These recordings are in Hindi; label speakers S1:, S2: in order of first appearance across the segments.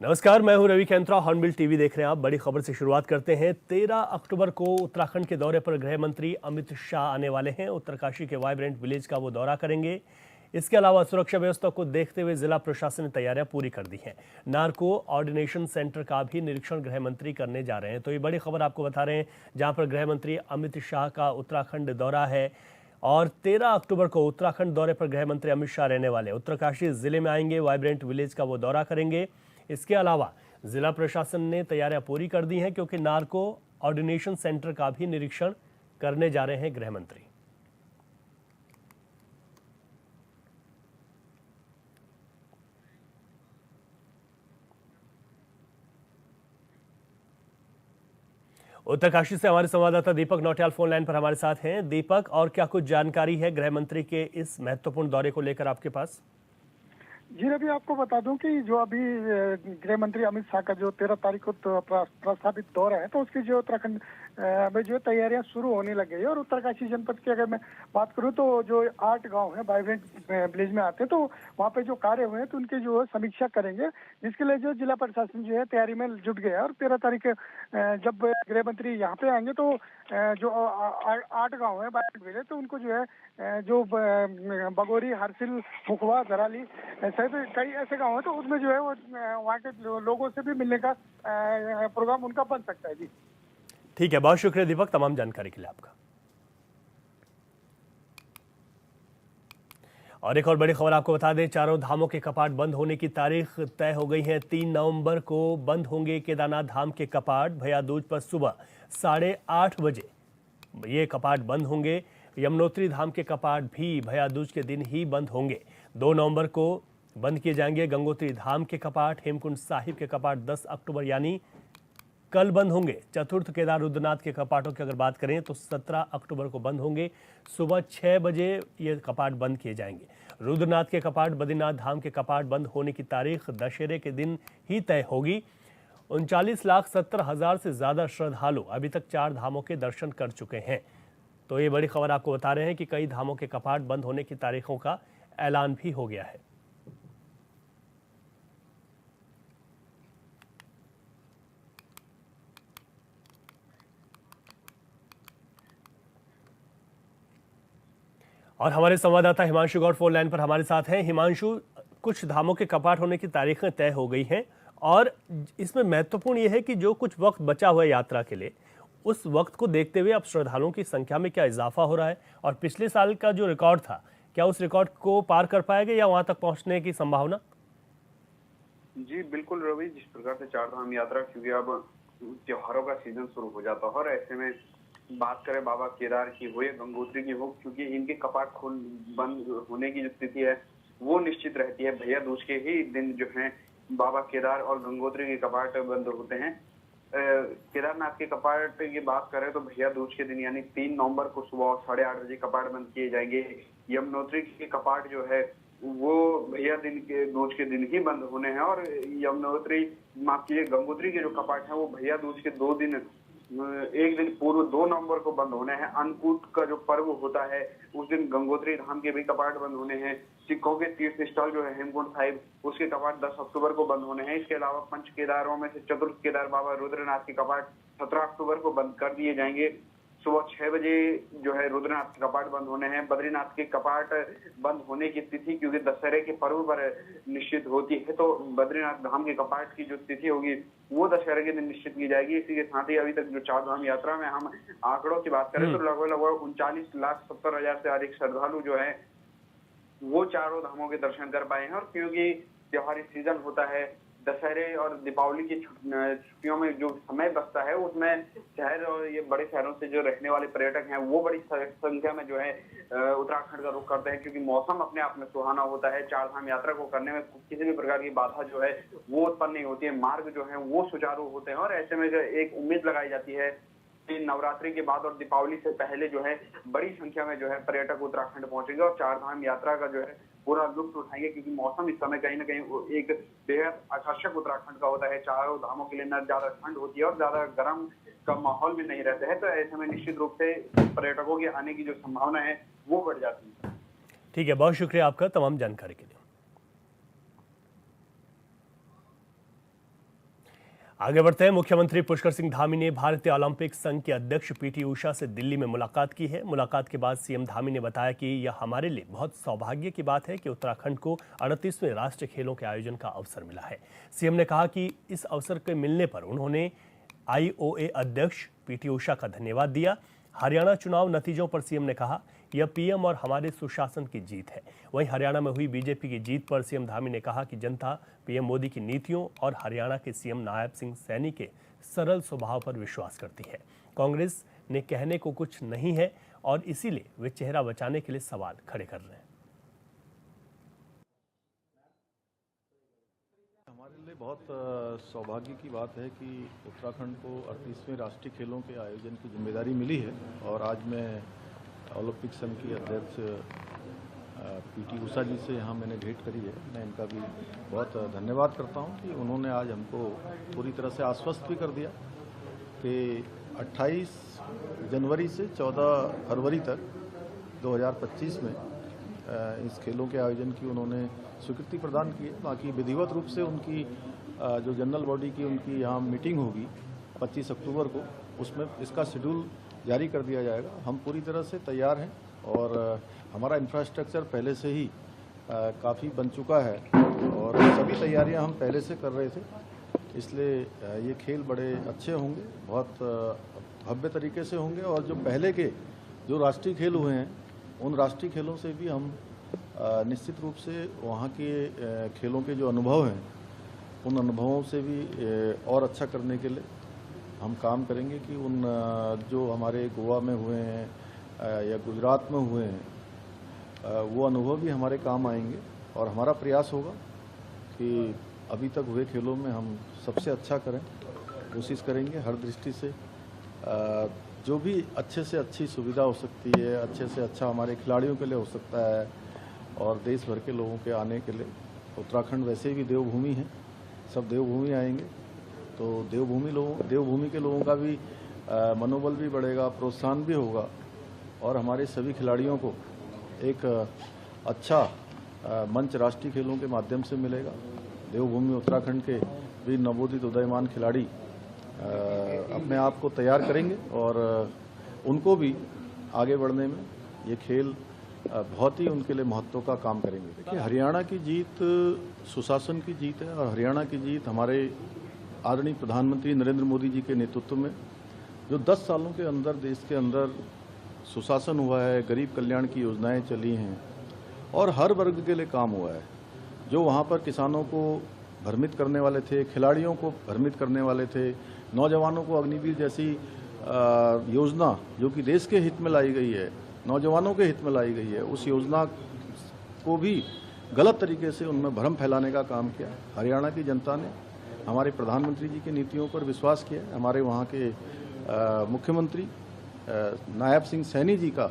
S1: नमस्कार, मैं हूं रवि कैंत्रा। हॉर्नबिल टीवी देख रहे हैं आप। बड़ी खबर से शुरुआत करते हैं। 13 अक्टूबर को उत्तराखंड के दौरे पर गृह मंत्री अमित शाह आने वाले हैं। उत्तरकाशी के वाइब्रेंट विलेज का वो दौरा करेंगे। इसके अलावा सुरक्षा व्यवस्था को देखते हुए जिला प्रशासन ने तैयारियां पूरी कर दी हैं। नार्को ऑर्डिनेशन सेंटर का भी निरीक्षण गृह मंत्री करने जा रहे हैं। तो ये बड़ी खबर आपको बता रहे हैं, जहां पर गृह मंत्री अमित शाह का उत्तराखंड दौरा है और 13 अक्टूबर को उत्तराखंड दौरे पर गृह मंत्री अमित शाह रहने वाले उत्तरकाशी जिले में आएंगे। वाइब्रेंट विलेज का वो दौरा करेंगे। इसके अलावा जिला प्रशासन ने तैयारियां पूरी कर दी हैं, क्योंकि नार्को ऑर्डिनेशन सेंटर का भी निरीक्षण करने जा रहे हैं गृह मंत्री। उत्तरकाशी से हमारे संवाददाता दीपक नौटियाल फोन लाइन पर हमारे साथ हैं। दीपक, और क्या कुछ जानकारी है गृह मंत्री के इस महत्वपूर्ण दौरे को लेकर आपके पास?
S2: जी रवि, आपको बता दूं कि जो अभी गृह मंत्री अमित शाह का जो 13 तारीख को तो प्रस्तावित दौरा है, तो उसकी जो उत्तराखंड में जो तैयारियां शुरू होने लग गई है। और उत्तरकाशी जनपद की अगर मैं बात करूं तो जो 8 गांव है वाइब्रेंट विलेज में आते हैं, तो वहां पे जो कार्य हुए हैं तो उनकी जो है समीक्षा करेंगे, जिसके लिए जो जिला प्रशासन जो है तैयारी में जुट गया है। और 13 तारीख जब गृह मंत्री यहाँ पे आएंगे तो जो 8 गाँव है वाइब्रेंट विलेज, तो उनको जो है जो बगोरी, हरसिल, मुखवा, धराली शायद कई ऐसे गाँव है, तो उसमें जो है वो वहाँ के लोगों से भी मिलने का प्रोग्राम उनका बन सकता है। जी
S1: ठीक है, बहुत शुक्रिया दीपक तमाम जानकारी के लिए आपका। और एक और बड़ी खबर आपको बता दें, चारों धामों के कपाट बंद होने की तारीख तय हो गई है। 3 नवंबर को बंद होंगे केदारनाथ धाम के कपाट। भैया दूज पर सुबह 8:30 बजे ये कपाट बंद होंगे। यमुनोत्री धाम के कपाट भी भैया दूज के दिन ही बंद होंगे। 2 नवंबर को बंद किए जाएंगे गंगोत्री धाम के कपाट। हेमकुंड साहिब के कपाट 10 अक्टूबर यानी कल बंद होंगे। चतुर्थ केदार रुद्रनाथ के कपाटों की अगर बात करें तो 17 अक्टूबर को बंद होंगे। सुबह 6 बजे ये कपाट बंद किए जाएंगे। रुद्रनाथ के कपाट, बद्रीनाथ धाम के कपाट बंद होने की तारीख दशहरे के दिन ही तय होगी। 39,70,000 से ज्यादा श्रद्धालु अभी तक 4 धामों के दर्शन कर चुके हैं। तो ये बड़ी खबर आपको बता रहे हैं कि कई धामों के कपाट बंद होने की तारीखों का ऐलान भी हो गया है। और हमारे संवाददाता हिमांशु गौड़ फोन लाइन पर हमारे साथ हैं। हिमांशु, कुछ धामों के कपाट होने की तारीखें तय हो गई हैं और इसमें महत्वपूर्ण यह है कि जो कुछ वक्त बचा हुआ है यात्रा के लिए, उस वक्त को देखते हुए अब श्रद्धालुओं की संख्या में क्या इजाफा हो रहा है और पिछले साल का जो रिकॉर्ड था, क्या उस रिकॉर्ड को पार कर पाएगा या वहां तक पहुंचने की संभावना?
S3: जी बिल्कुल रवि, जिस प्रकार से 4 धाम यात्रा, क्योंकि अब त्योहारों का सीजन शुरू हो जाता है और ऐसे में बात करें बाबा केदार की हो या गंगोत्री की हो, क्योंकि इनके कपाट बंद होने की जो स्थिति है वो निश्चित रहती है। भैया दूज के ही दिन जो है बाबा केदार और गंगोत्री के कपाट बंद होते हैं। केदारनाथ के कपाट की बात करें तो भैया दूज के दिन यानी 3 नवंबर को सुबह 8:30 बजे कपाट बंद किए जाएंगे। यमुनोत्री के कपाट जो है वो भैया दूज के दिन ही बंद होने हैं और यमुनोत्री, माफ कीजिए, गंगोत्री के जो कपाट है वो भैया दूज के 2 दिन, एक दिन पूर्व 2 नवंबर को बंद होने हैं। अन्नकूट का जो पर्व होता है उस दिन गंगोत्री धाम के भी कपाट बंद होने हैं। सिखों के तीर्थ स्थल जो है हेमकुंड साहिब, उसके कपाट 10 अक्टूबर को बंद होने हैं। इसके अलावा पंच केदारों में से चतुर्थ केदार बाबा रुद्रनाथ के कपाट 17 अक्टूबर को बंद कर दिए जाएंगे। सुबह 6 बजे जो है रुद्रनाथ के कपाट बंद होने हैं। बद्रीनाथ के कपाट बंद होने की तिथि क्योंकि दशहरे के पर्व पर निश्चित होती है, तो बद्रीनाथ धाम के कपाट की जो तिथि होगी वो दशहरे के दिन निश्चित की जाएगी। इसी के साथ ही अभी तक जो 4 धाम यात्रा में हम आंकड़ों की बात करें तो लगभग 39,70,000 से अधिक श्रद्धालु जो है वो चारों धामों के दर्शन कर पाए हैं। और क्योंकि त्योहारी सीजन होता है, दशहरे और दीपावली की छुट्टियों में जो समय बचता है उसमें शहर और ये बड़े शहरों से जो रहने वाले पर्यटक हैं वो बड़ी संख्या में जो है उत्तराखंड का रुख करते हैं, क्योंकि मौसम अपने आप में सुहाना होता है। 4 धाम यात्रा को करने में किसी भी प्रकार की बाधा जो है वो उत्पन्न नहीं होती है। मार्ग जो है वो सुचारू होते हैं और ऐसे में एक उम्मीद लगाई जाती है कि नवरात्रि के बाद और दीपावली से पहले जो है बड़ी संख्या में जो है पर्यटक उत्तराखंड पहुंचेंगे और 4 धाम यात्रा का जो है पूरा लुत्फ उठाएंगे, क्योंकि मौसम इस समय कहीं ना कहीं एक बेहद आकर्षक उत्तराखंड का होता है। चारों धामों के लिए न ज्यादा ठंड होती है और ज्यादा गर्म का माहौल भी नहीं रहता है, तो ऐसे में निश्चित रूप से पर्यटकों के आने की जो संभावना है वो बढ़ जाती है।
S1: ठीक है, बहुत शुक्रिया आपका तमाम जानकारी के लिए। आगे बढ़ते हैं। मुख्यमंत्री पुष्कर सिंह धामी ने भारतीय ओलंपिक संघ के अध्यक्ष पीटी उषा से दिल्ली में मुलाकात की है। मुलाकात के बाद सीएम धामी ने बताया कि यह हमारे लिए बहुत सौभाग्य की बात है कि उत्तराखंड को 38वें राष्ट्रीय खेलों के आयोजन का अवसर मिला है। सीएम ने कहा कि इस अवसर के मिलने पर उन्होंने IOA अध्यक्ष पीटी उषा का धन्यवाद दिया। हरियाणा चुनाव नतीजों पर सीएम ने कहा, यह पीएम और हमारे सुशासन की जीत है। वहीं हरियाणा में हुई बीजेपी की जीत पर सीएम धामी ने कहा कि जनता पीएम मोदी की नीतियों और हरियाणा के सीएम नायब सिंह सैनी के सरल स्वभाव पर विश्वास करती है। कांग्रेस ने कहने को कुछ नहीं है और इसीलिए वे चेहरा बचाने के लिए सवाल खड़े कर रहे हैं।
S4: हमारे लिए बहुत सौभाग्य की बात है कि उत्तराखंड को 38वें राष्ट्रीय खेलों के आयोजन की जिम्मेदारी मिली है और आज मैं ओलंपिक संघ की अध्यक्ष पीटी उषा जी से यहाँ मैंने भेंट करी है। मैं इनका भी बहुत धन्यवाद करता हूँ कि उन्होंने आज हमको पूरी तरह से आश्वस्त भी कर दिया कि 28 जनवरी से 14 फरवरी तक 2025 में इस खेलों के आयोजन की उन्होंने स्वीकृति प्रदान की है। बाकी विधिवत रूप से उनकी जो जनरल बॉडी की उनकी यहाँ मीटिंग होगी 25 अक्टूबर को, उसमें इसका शेड्यूल जारी कर दिया जाएगा। हम पूरी तरह से तैयार हैं और हमारा इंफ्रास्ट्रक्चर पहले से ही काफ़ी बन चुका है और सभी तैयारियां हम पहले से कर रहे थे, इसलिए ये खेल बड़े अच्छे होंगे, बहुत भव्य तरीके से होंगे। और जो पहले के जो राष्ट्रीय खेल हुए हैं उन राष्ट्रीय खेलों से भी हम निश्चित रूप से वहाँ के खेलों के जो अनुभव हैं उन अनुभवों से भी और अच्छा करने के लिए हम काम करेंगे कि उन जो हमारे गोवा में हुए हैं या गुजरात में हुए हैं वो अनुभव भी हमारे काम आएंगे। और हमारा प्रयास होगा कि अभी तक हुए खेलों में हम सबसे अच्छा करें, कोशिश करेंगे हर दृष्टि से। जो भी अच्छे से अच्छी सुविधा हो सकती है, अच्छे से अच्छा हमारे खिलाड़ियों के लिए हो सकता है और देश भर के लोगों के आने के लिए। उत्तराखंड वैसे भी देवभूमि है, सब देवभूमि आएंगे तो देवभूमि के लोगों का भी मनोबल भी बढ़ेगा, प्रोत्साहन भी होगा और हमारे सभी खिलाड़ियों को एक अच्छा मंच राष्ट्रीय खेलों के माध्यम से मिलेगा। देवभूमि उत्तराखंड के भी नवोदित उदयमान खिलाड़ी अपने आप को तैयार करेंगे और उनको भी आगे बढ़ने में ये खेल बहुत ही उनके लिए महत्व का काम करेंगे। देखिए, हरियाणा की जीत सुशासन की जीत है और हरियाणा की जीत हमारे आदरणीय प्रधानमंत्री नरेंद्र मोदी जी के नेतृत्व में जो 10 सालों के अंदर देश के अंदर सुशासन हुआ है, गरीब कल्याण की योजनाएं चली हैं और हर वर्ग के लिए काम हुआ है। जो वहाँ पर किसानों को भ्रमित करने वाले थे, खिलाड़ियों को भ्रमित करने वाले थे, नौजवानों को अग्निवीर जैसी योजना जो कि देश के हित में लाई गई है, नौजवानों के हित में लाई गई है, उस योजना को भी गलत तरीके से उनमें भ्रम फैलाने का काम किया। हरियाणा की जनता ने हमारे प्रधानमंत्री जी की नीतियों पर विश्वास किया। हमारे वहाँ के मुख्यमंत्री नायब सिंह सैनी जी का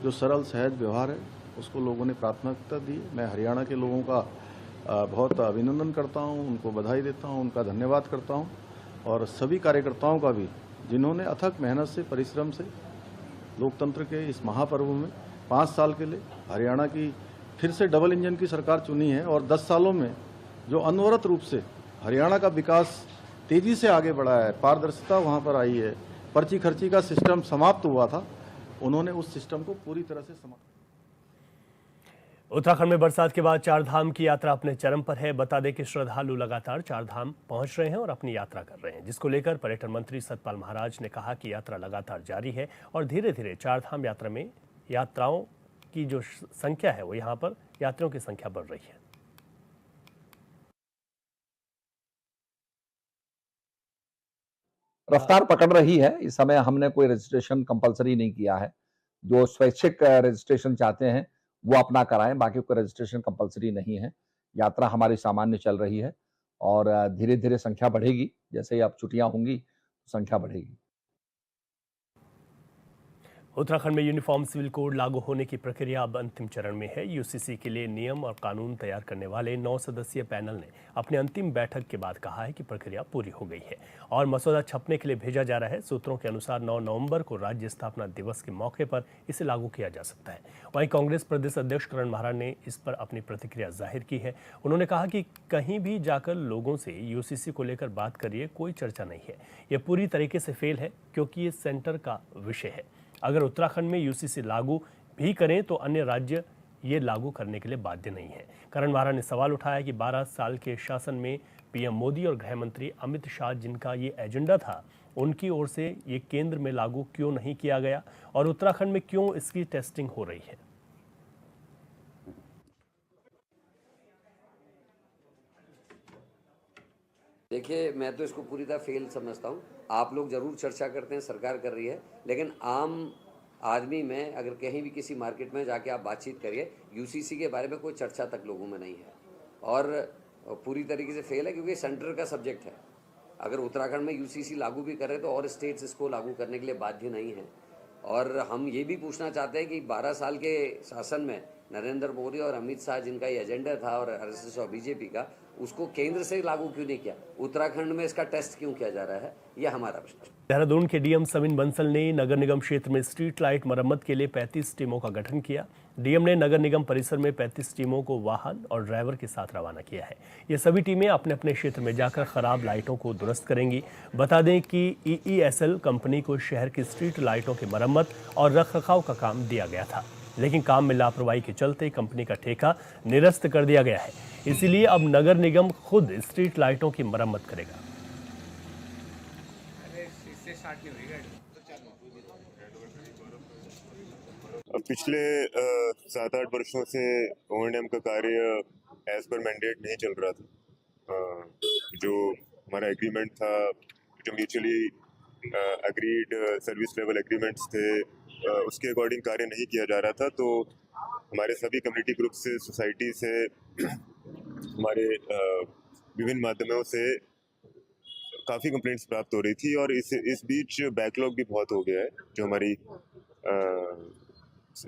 S4: जो सरल सहज व्यवहार है उसको लोगों ने प्राथमिकता दी। मैं हरियाणा के लोगों का बहुत अभिनंदन करता हूँ, उनको बधाई देता हूँ, उनका धन्यवाद करता हूँ और सभी कार्यकर्ताओं का भी जिन्होंने अथक मेहनत से, परिश्रम से लोकतंत्र के इस महापर्व में 5 साल के लिए हरियाणा की फिर से डबल इंजन की सरकार चुनी है और 10 सालों में जो अनवरत रूप से हरियाणा का विकास तेजी से आगे बढ़ा है, पारदर्शिता वहाँ पर आई है, पर्ची खर्ची का सिस्टम समाप्त हुआ था, उन्होंने उस सिस्टम को पूरी तरह से समाप्त।
S1: उत्तराखंड में बरसात के बाद चारधाम की यात्रा अपने चरम पर है। बता दें कि श्रद्धालु लगातार चारधाम पहुंच रहे हैं और अपनी यात्रा कर रहे हैं, जिसको लेकर पर्यटन मंत्री सतपाल महाराज ने कहा कि यात्रा लगातार जारी है और धीरे धीरे चारधाम यात्रा में यात्राओं की जो संख्या है वो यहाँ पर यात्रियों की संख्या बढ़ रही है।
S5: रफ्तार पकड़ रही है। इस समय हमने कोई रजिस्ट्रेशन कंपलसरी नहीं किया है। जो स्वैच्छिक रजिस्ट्रेशन चाहते हैं वो अपना कराएं, बाकी कोई रजिस्ट्रेशन कंपलसरी नहीं है। यात्रा हमारी सामान्य चल रही है और धीरे धीरे संख्या बढ़ेगी। जैसे ही अब छुट्टियां होंगी संख्या बढ़ेगी।
S1: उत्तराखंड में यूनिफॉर्म सिविल कोड लागू होने की प्रक्रिया अब अंतिम चरण में है। यूसीसी के लिए नियम और कानून तैयार करने वाले 9 सदस्यीय पैनल ने अपनी अंतिम बैठक के बाद कहा है कि प्रक्रिया पूरी हो गई है और मसौदा छपने के लिए भेजा जा रहा है। सूत्रों के अनुसार 9 नवंबर को राज्य स्थापना दिवस के मौके पर इसे लागू किया जा सकता है। वहीं कांग्रेस प्रदेश अध्यक्ष करण महाराज ने इस पर अपनी प्रतिक्रिया जाहिर की है। उन्होंने कहा कि कहीं भी जाकर लोगों से यूसीसी को लेकर बात करिए, कोई चर्चा नहीं है। यह पूरी तरीके से फेल है क्योंकि ये सेंटर का विषय है। अगर उत्तराखंड में यूसीसी लागू भी करें तो अन्य राज्य ये लागू करने के लिए बाध्य नहीं है। करण महाराज ने सवाल उठाया कि 12 साल के शासन में पीएम मोदी और गृह मंत्री अमित शाह जिनका ये एजेंडा था, उनकी ओर से ये केंद्र में लागू क्यों नहीं किया गया और उत्तराखंड में क्यों इसकी टेस्टिंग हो रही है।
S6: देखिए, मैं तो इसको पूरी तरह फेल समझता हूँ। आप लोग जरूर चर्चा करते हैं, सरकार कर रही है, लेकिन आम आदमी में अगर कहीं भी किसी मार्केट में जाके आप बातचीत करिए, यूसीसी के बारे में कोई चर्चा तक लोगों में नहीं है और पूरी तरीके से फेल है क्योंकि सेंटर का सब्जेक्ट है। अगर उत्तराखंड में यूसीसी लागू भी करें तो और स्टेट्स इसको लागू करने के लिए बाध्य नहीं हैं। और हम ये भी पूछना चाहते हैं कि 12 साल के शासन में नरेंद्र मोदी और अमित शाह जिनका ये एजेंडा था और आरएसएस और बीजेपी का, उसको केंद्र से लागू क्यों नहीं किया, उत्तराखंड में इसका टेस्ट क्यों किया जा रहा है, यह हमारा प्रश्न है।
S1: देहरादून के डीएम सविन बंसल ने नगर निगम क्षेत्र में स्ट्रीट लाइट मरम्मत के लिए 35 टीमों का गठन किया। डीएम ने नगर निगम परिसर में 35 टीमों को वाहन और ड्राइवर के साथ रवाना किया है। ये सभी टीमें अपने अपने क्षेत्र में जाकर खराब लाइटों को दुरुस्त करेंगी। बता दें कि EESL कंपनी को शहर की स्ट्रीट लाइटों की मरम्मत और रखरखाव का काम दिया गया था, लेकिन काम में लापरवाही के चलते कंपनी का ठेका निरस्त कर दिया गया है। इसीलिए अब नगर निगम खुद स्ट्रीट लाइटों की मरम्मत करेगा।
S7: पिछले 7-8 वर्षों से O&M का कार्य एज पर मैंडेट नहीं चल रहा था। जो हमारा एग्रीमेंट था, जो mutually agreed service level agreements थे, उसके अकॉर्डिंग कार्य नहीं किया जा रहा था। तो हमारे सभी कम्युनिटी ग्रुप से, सोसाइटी से, हमारे विभिन्न माध्यमों से काफ़ी कंप्लेंट्स प्राप्त हो रही थी और इस बीच बैकलॉग भी बहुत हो गया है। जो हमारी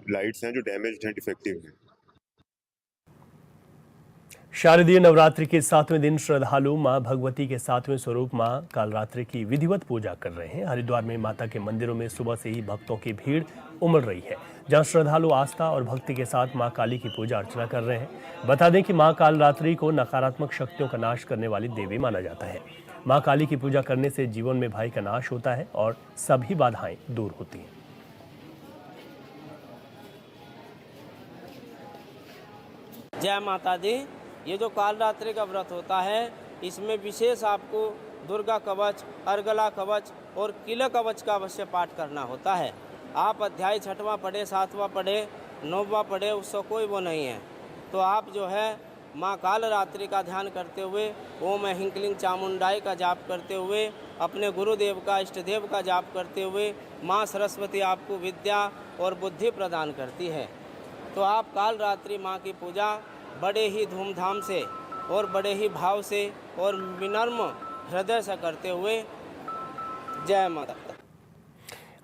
S7: लाइट्स हैं जो डैमेज्ड हैं, डिफेक्टिव हैं।
S1: शारदीय नवरात्रि के 7वें दिन श्रद्धालु मां भगवती के 7वें स्वरूप मां कालरात्रि की विधिवत पूजा कर रहे हैं। हरिद्वार में माता के मंदिरों में सुबह से ही भक्तों की भीड़ उमड़ रही है, जहां श्रद्धालु आस्था और भक्ति के साथ मां काली की पूजा अर्चना कर रहे हैं। बता दें कि मां कालरात्रि को नकारात्मक शक्तियों का नाश करने वाली देवी माना जाता है। मां काली की पूजा करने से जीवन में भय का नाश होता है और सभी बाधाएं दूर होती हैं।
S8: जय माता दी। ये जो कालरात्रि का व्रत होता है, इसमें विशेष आपको दुर्गा कवच, अर्गला कवच और किला कवच का अवश्य पाठ करना होता है। आप अध्याय 6वां पढ़े, 7वां पढ़े, 9वां पढ़े, उसका कोई वो नहीं है। तो आप जो है माँ कालरात्रि का ध्यान करते हुए, ओम हिंकलिंग चामुंडाई का जाप करते हुए, अपने गुरुदेव का, इष्टदेव का जाप करते हुए, माँ सरस्वती आपको विद्या और बुद्धि प्रदान करती है। तो आप कालरात्रि माँ की पूजा बड़े ही धूमधाम से और बड़े ही भाव से और विनम्र हृदय से करते हुए जय माता।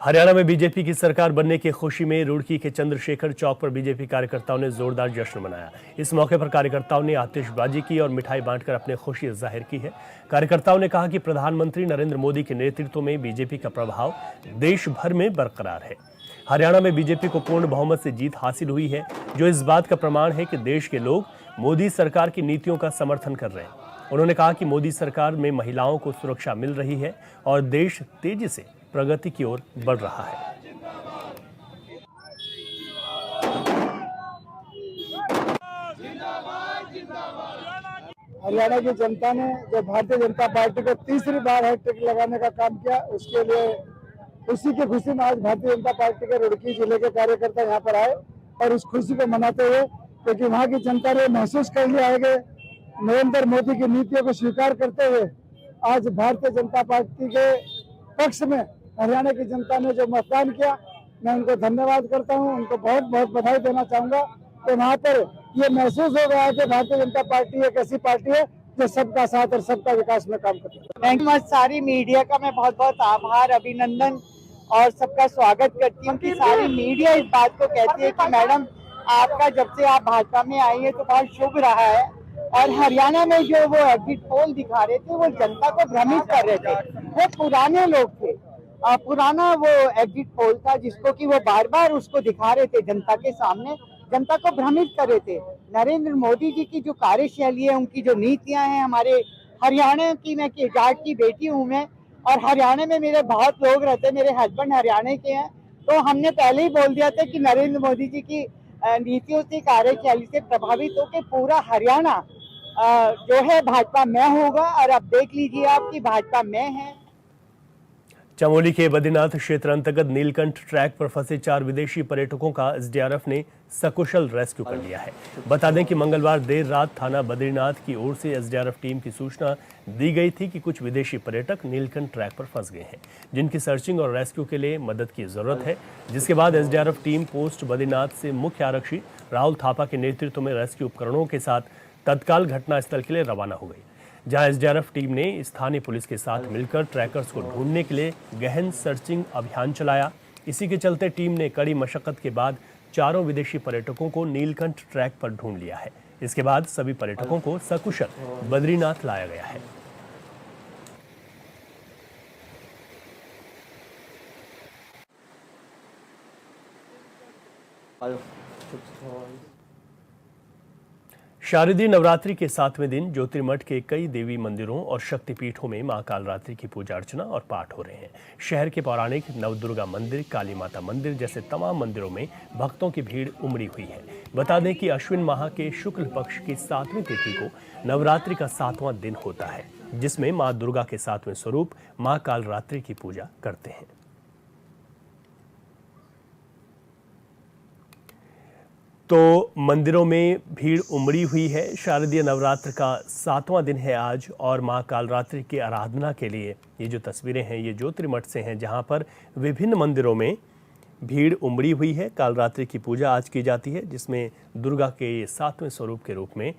S1: हरियाणा में बीजेपी की सरकार बनने की खुशी में रुड़की के चंद्रशेखर चौक पर बीजेपी कार्यकर्ताओं ने जोरदार जश्न मनाया। इस मौके पर कार्यकर्ताओं ने आतिशबाजी की और मिठाई बांटकर अपनी खुशी जाहिर की है। कार्यकर्ताओं ने कहा कि प्रधानमंत्री नरेंद्र मोदी के नेतृत्व में बीजेपी का प्रभाव देश भर में बरकरार है। हरियाणा में बीजेपी को पूर्ण बहुमत से जीत हासिल हुई है, जो इस बात का प्रमाण है कि देश के लोग मोदी सरकार की नीतियों का समर्थन कर रहे हैं। उन्होंने कहा कि मोदी सरकार में महिलाओं को सुरक्षा मिल रही है और देश तेजी से प्रगति की ओर बढ़ रहा है।
S2: हरियाणा की जनता ने जो भारतीय जनता पार्टी को तीसरी बार हैट्रिक लगाने का काम किया, उसके लिए उसी की खुशी में आज भारतीय जनता पार्टी के रुड़की जिले के कार्यकर्ता यहाँ पर आए और उस खुशी को मनाते हुए, क्योंकि वहाँ की जनता ने महसूस कर लिया है कि नरेंद्र मोदी की नीतियों को स्वीकार करते हुए आज भारतीय जनता पार्टी के पक्ष में हरियाणा की जनता ने जो मतदान किया, मैं उनको धन्यवाद करता हूँ, उनको बहुत बहुत बधाई देना चाहूँगा। तो वहाँ पर ये महसूस हो गया कि भारतीय जनता पार्टी एक ऐसी पार्टी है जो सबका साथ और सबका विकास में काम करती है।
S9: Thank you. सारी मीडिया का मैं बहुत बहुत आभार, अभिनंदन और सबका स्वागत करती हूँ कि सारी मीडिया इस बात को कहती है कि मैडम आपका जब से आप भाजपा में आई है तो बहुत शुभ रहा है। और हरियाणा में जो वो एग्जिट पोल दिखा रहे थे वो जनता को भ्रमित कर रहे थे, वो पुराने लोग थे, पुराना वो एग्जिट पोल था जिसको कि वो बार बार उसको दिखा रहे थे जनता के सामने, जनता को भ्रमित कर रहे थे। नरेंद्र मोदी जी की जो कार्यशैली है, उनकी जो नीतियां हैं, हमारे हरियाणा की, मैं जाट की बेटी हूँ मैं, और हरियाणा में मेरे बहुत लोग रहते हैं, मेरे हस्बैंड हरियाणा के हैं, तो हमने पहले ही बोल दिया था कि नरेंद्र मोदी जी की नीतियों से, कार्यशैली से प्रभावित होकर पूरा हरियाणा जो है भाजपा में होगा। और अब देख लीजिए आप कि भाजपा में है।
S1: चमोली के बद्रीनाथ क्षेत्र अंतर्गत नीलकंठ ट्रैक पर फंसे 4 विदेशी पर्यटकों का एसडीआरएफ ने सकुशल रेस्क्यू कर लिया है। बता दें कि मंगलवार देर रात थाना बद्रीनाथ की ओर से एसडीआरएफ टीम की सूचना दी गई थी कि कुछ विदेशी पर्यटक नीलकंठ ट्रैक पर फंस गए हैं, जिनकी सर्चिंग और रेस्क्यू के लिए मदद की जरूरत है। जिसके बाद एसडीआरएफ टीम पोस्ट बद्रीनाथ से मुख्य आरक्षी राहुल थापा के नेतृत्व में रेस्क्यू उपकरणों के साथ तत्काल घटनास्थल के लिए रवाना हो गई, जहां एसडीआरएफ टीम ने स्थानीय पुलिस के साथ मिलकर ट्रैकर्स को ढूंढने के लिए गहन सर्चिंग अभियान चलाया। इसी के चलते टीम ने कड़ी मशक्कत के बाद 4 विदेशी पर्यटकों को नीलकंठ ट्रैक पर ढूंढ लिया है। इसके बाद सभी पर्यटकों को सकुशल बद्रीनाथ लाया गया है। शारदीय नवरात्रि के 7वें दिन ज्योतिर्मठ के कई देवी मंदिरों और शक्तिपीठों में मां कालरात्रि की पूजा अर्चना और पाठ हो रहे हैं। शहर के पौराणिक नवदुर्गा मंदिर, काली माता मंदिर जैसे तमाम मंदिरों में भक्तों की भीड़ उमड़ी हुई है। बता दें कि अश्विन माह के शुक्ल पक्ष की 7वीं तिथि को नवरात्रि का 7वां दिन होता है, जिसमें मां दुर्गा के 7वें स्वरूप मां कालरात्रि की पूजा करते हैं। तो मंदिरों में भीड़ उमड़ी हुई है। शारदीय नवरात्र का 7वां दिन है आज और मां कालरात्रि की आराधना के लिए ये जो तस्वीरें हैं ये ज्योतिर्मठ से हैं, जहां पर विभिन्न मंदिरों में भीड़ उमड़ी हुई है। कालरात्रि की पूजा आज की जाती है, जिसमें दुर्गा के 7वें स्वरूप के रूप में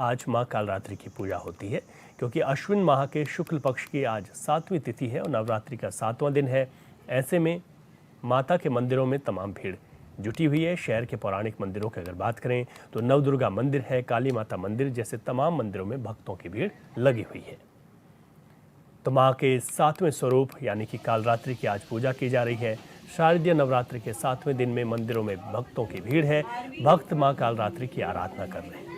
S1: आज मां कालरात्रि की पूजा होती है, क्योंकि अश्विन माह के शुक्ल पक्ष की आज 7वीं तिथि है और नवरात्रि का 7वां दिन है। ऐसे में माता के मंदिरों में तमाम भीड़ जुटी हुई है। शहर के पौराणिक मंदिरों की अगर बात करें तो नवदुर्गा मंदिर है, काली माता मंदिर जैसे तमाम मंदिरों में भक्तों की भीड़ लगी हुई है। तो मां के 7वें स्वरूप यानी कि कालरात्रि की आज पूजा की जा रही है। शारदीय नवरात्रि के 7वें दिन में मंदिरों में भक्तों की भीड़ है। भक्त मां कालरात्रि की आराधना कर रहे हैं।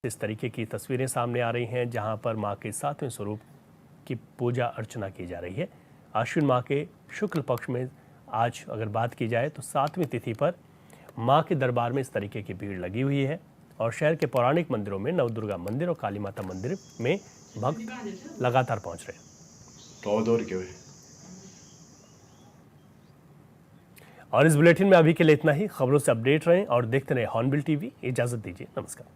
S1: इस तरीके की तस्वीरें सामने आ रही हैं, जहां पर मां के 7वें स्वरूप की पूजा अर्चना की जा रही है। आश्विन माह के शुक्ल पक्ष में आज अगर बात की जाए तो 7वीं तिथि पर मां के दरबार में इस तरीके की भीड़ लगी हुई है और शहर के पौराणिक मंदिरों में नवदुर्गा मंदिर और काली माता मंदिर में भक्त लगातार पहुंच रहे हैं। और इस बुलेटिन में अभी के लिए इतना ही। खबरों से अपडेट रहें और देखते रहें हॉर्नबिल टीवी। इजाजत दीजिए, नमस्कार।